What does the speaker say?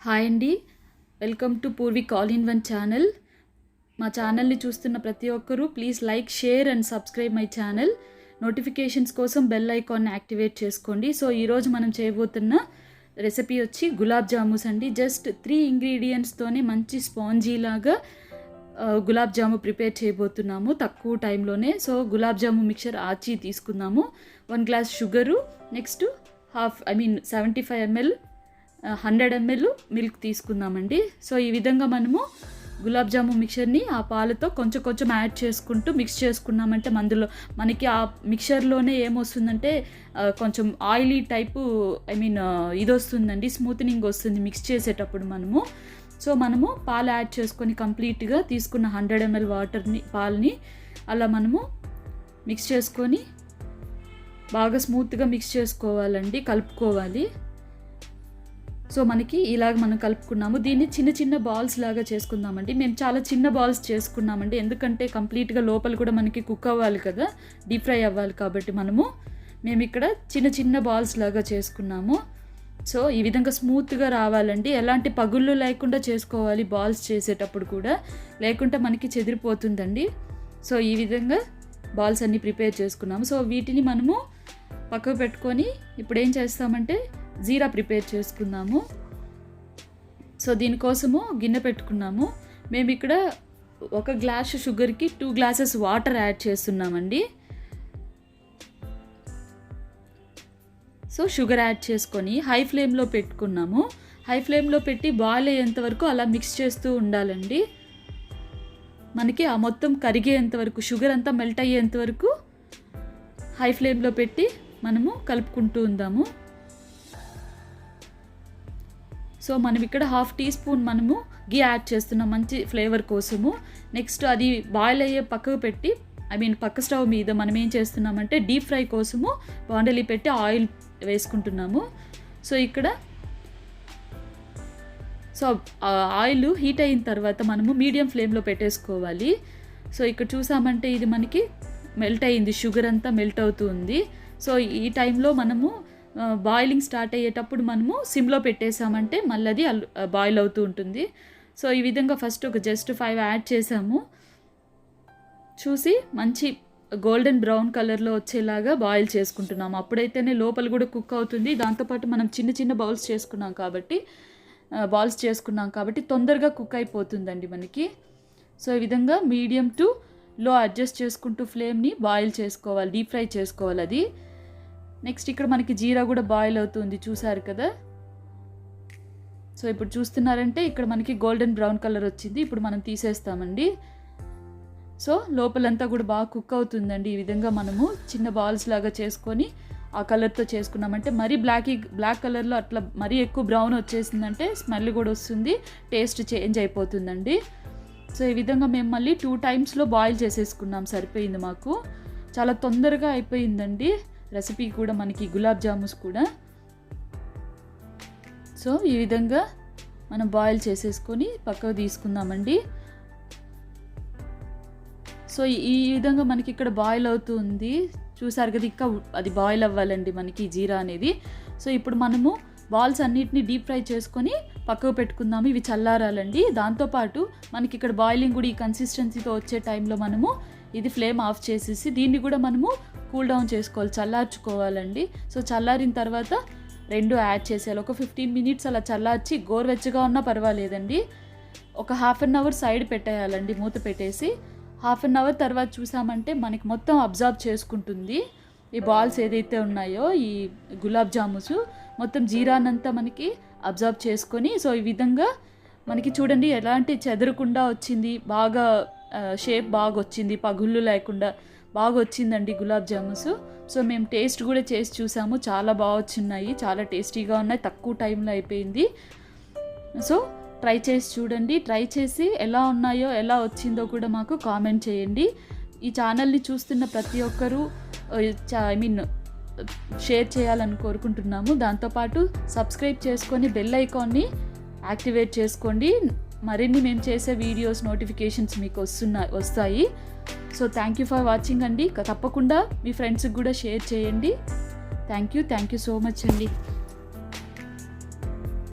Hi అండి, welcome to Purvik all in one channel. మా ఛానల్ని చూస్తున్న ప్రతి ఒక్కరూ please like, share and subscribe my channel. Notifications కోసం బెల్ ఐకాన్ని యాక్టివేట్ చేసుకోండి. సో ఈరోజు మనం చేయబోతున్న రెసిపీ వచ్చి గులాబ్ జామూస్ అండి. జస్ట్ 3 ఇంగ్రీడియంట్స్తోనే మంచి స్పాంజీ లాగా గులాబ్ జాము ప్రిపేర్ చేయబోతున్నాము తక్కువ టైంలోనే. సో గులాబ్ జాము మిక్చర్ ఆచి తీసుకుందాము. 1 glass sugar, next 75 ml 100 ml milk తీసుకుందామండి. సో ఈ విధంగా మనము గులాబ్ జాము మిక్చర్ని ఆ పాలతో కొంచెం కొంచెం యాడ్ చేసుకుంటూ మిక్స్ చేసుకున్నామంటే మనకి ఆ మిక్చర్లోనే ఏమొస్తుందంటే కొంచెం ఆయిలీ టైపు ఇది వస్తుందండి, స్మూత్నింగ్ వస్తుంది మిక్స్ చేసేటప్పుడు మనము. సో మనము పాలు యాడ్ చేసుకొని కంప్లీట్గా తీసుకున్న 100 ml పాలని అలా మనము మిక్స్ చేసుకొని బాగా స్మూత్గా మిక్స్ చేసుకోవాలండి, కలుపుకోవాలి. సో మనకి ఇలాగ మనం కలుపుకున్నాము. దీన్ని చిన్న చిన్న బాల్స్ లాగా చేసుకుందామండి. మేము చాలా చిన్న బాల్స్ చేసుకున్నామండి, ఎందుకంటే కంప్లీట్గా లోపల కూడా మనకి కుక్ అవ్వాలి కదా, డీప్ ఫ్రై అవ్వాలి కాబట్టి మేము ఇక్కడ చిన్న చిన్న బాల్స్ లాగా చేసుకున్నాము. సో ఈ విధంగా స్మూత్గా రావాలండి, ఎలాంటి పగుళ్ళు లేకుండా చేసుకోవాలి బాల్స్ చేసేటప్పుడు కూడా, లేకుంటే మనకి చెదిరిపోతుందండి. సో ఈ విధంగా బాల్స్ అన్నీ ప్రిపేర్ చేసుకున్నాము. సో వీటిని మనము పక్కకు పెట్టుకొని ఇప్పుడు ఏం చేస్తామంటే జీరా ప్రిపేర్ చేసుకుందాము. సో దీనికోసము గిన్నె పెట్టుకున్నాము. మేము ఇక్కడ 1 గ్లాస్ షుగర్కి 2 గ్లాసెస్ వాటర్ యాడ్ చేస్తున్నామండి. సో షుగర్ యాడ్ చేసుకొని హై ఫ్లేమ్లో పెట్టుకున్నాము. హై ఫ్లేమ్లో పెట్టి బాయిల్ అయ్యేంత వరకు అలా మిక్స్ చేస్తూ ఉండాలండి. మనకి ఆ మొత్తం కరిగేంత వరకు, షుగర్ అంతా మెల్ట్ అయ్యేంత వరకు హై ఫ్లేమ్లో పెట్టి మనము కలుపుకుంటూ ఉందాము. సో మనం ఇక్కడ 1/2 టీ స్పూన్ మనము గీ యాడ్ చేస్తున్నాం మంచి ఫ్లేవర్ కోసము. నెక్స్ట్ అది బాయిల్ అయ్యే పక్కకు పెట్టి పక్క స్టవ్ మీద మనం ఏం చేస్తున్నామంటే డీప్ ఫ్రై కోసము బాండలి పెట్టి ఆయిల్ వేసుకుంటున్నాము. సో ఇక్కడ ఆయిల్ హీట్ అయిన తర్వాత మనము మీడియం ఫ్లేమ్లో పెట్టేసుకోవాలి. సో ఇక్కడ చూసామంటే ఇది మనకి మెల్ట్ అయింది, షుగర్ అంతా మెల్ట్ అవుతుంది. సో ఈ టైంలో మనము బాయిలింగ్ స్టార్ట్ అయ్యేటప్పుడు మనము సిమ్లో పెట్టేసామంటే మళ్ళీ అది బాయిల్ అవుతూ ఉంటుంది. సో ఈ విధంగా ఫస్ట్ ఒక జస్ట్ 5 యాడ్ చేసాము. చూసి మంచి గోల్డెన్ బ్రౌన్ కలర్లో వచ్చేలాగా బాయిల్ చేసుకుంటున్నాము. అప్పుడైతేనే లోపల కూడా కుక్ అవుతుంది. దాంతోపాటు మనం చిన్న చిన్న బాల్స్ చేసుకున్నాం కాబట్టి తొందరగా కుక్ అయిపోతుందండి మనకి. సో ఈ విధంగా మీడియం టు లో అడ్జస్ట్ చేసుకుంటూ ఫ్లేమ్ని బాయిల్ చేసుకోవాలి, డీప్ ఫ్రై చేసుకోవాలి అది. నెక్స్ట్ ఇక్కడ మనకి జీరా కూడా బాయిల్ అవుతుంది, చూసారు కదా. సో ఇప్పుడు చూస్తున్నారంటే ఇక్కడ మనకి గోల్డెన్ బ్రౌన్ కలర్ వచ్చింది. ఇప్పుడు మనం తీసేస్తామండి. సో లోపలంతా కూడా బాగా కుక్ అవుతుందండి. ఈ విధంగా మనము చిన్న బాల్స్ లాగా చేసుకొని ఆ కలర్తో చేసుకున్నామంటే మరీ బ్లాక్ కలర్లో అట్లా మరీ ఎక్కువ బ్రౌన్ వచ్చేసిందంటే స్మెల్ కూడా వస్తుంది, టేస్ట్ చేంజ్ అయిపోతుందండి. సో ఈ విధంగా మేము మళ్ళీ 2 టైమ్స్లో బాయిల్ చేసేసుకున్నాం, సరిపోయింది మాకు. చాలా తొందరగా అయిపోయిందండి రెసిపీ కూడా, మనకి గులాబ్ జాముస్ కూడా. సో ఈ విధంగా మనం బాయిల్ చేసేసుకొని పక్కకు తీసుకుందామండి. సో ఈ విధంగా మనకి ఇక్కడ బాయిల్ అవుతుంది, చూసారు కదా. ఇంకా అది బాయిల్ అవ్వాలండి మనకి జీరా అనేది. సో ఇప్పుడు మనము బాల్స్ అన్నిటిని డీప్ ఫ్రై చేసుకొని పక్కకు పెట్టుకుందాము, ఇవి చల్లారాలండి. దాంతోపాటు మనకి ఇక్కడ బాయిలింగ్ కూడా ఈ కన్సిస్టెన్సీతో వచ్చే టైంలో మనము ఇది ఫ్లేమ్ ఆఫ్ చేసేసి దీన్ని కూడా మనము కూల్ డౌన్ చేసుకోవాలి, చల్లార్చుకోవాలండి. సో చల్లారిన తర్వాత 2 యాడ్ చేసేయాలి. ఒక 15 minutes అలా చల్లార్చి, గోరువెచ్చగా ఉన్నా పర్వాలేదండి. ఒక 1/2 hour సైడ్ పెట్టేయాలండి, మూత పెట్టేసి. 1/2 hour తర్వాత చూసామంటే మనకి మొత్తం అబ్జర్వ్ చేసుకుంటుంది ఈ బాల్స్ ఏదైతే ఉన్నాయో, ఈ గులాబ్ జాముస్ మొత్తం జీరానంతా మనకి అబ్జర్వ్ చేసుకొని. సో ఈ విధంగా మనకి చూడండి ఎలాంటి చెదరకుండా వచ్చింది, బాగా షేప్ బాగా వచ్చింది, పగుళ్ళు లేకుండా బాగా వచ్చిందండి గులాబ్ జాముస్. సో మేము టేస్ట్ కూడా చేసి చూసాము, చాలా బాగా వచ్చినాయి, చాలా టేస్టీగా ఉన్నాయి, తక్కువ టైంలో అయిపోయింది. సో ట్రై చేసి చూడండి, ట్రై చేసి ఎలా ఉన్నాయో ఎలా వచ్చిందో కూడా మాకు కామెంట్ చేయండి. ఈ ఛానల్ని చూస్తున్న ప్రతి ఒక్కరూ షేర్ చేయాలని కోరుకుంటున్నాము. దాంతోపాటు సబ్స్క్రైబ్ చేసుకొని బెల్ ఐకాన్ని యాక్టివేట్ చేసుకోండి. మరిన్ని మేము చేసే వీడియోస్ నోటిఫికేషన్స్ మీకు వస్తాయి. So thank you for watching అండి. తప్పకుండా మీ ఫ్రెండ్స్కి కూడా షేర్ చేయండి. థ్యాంక్ యూ సో మచ్ అండి.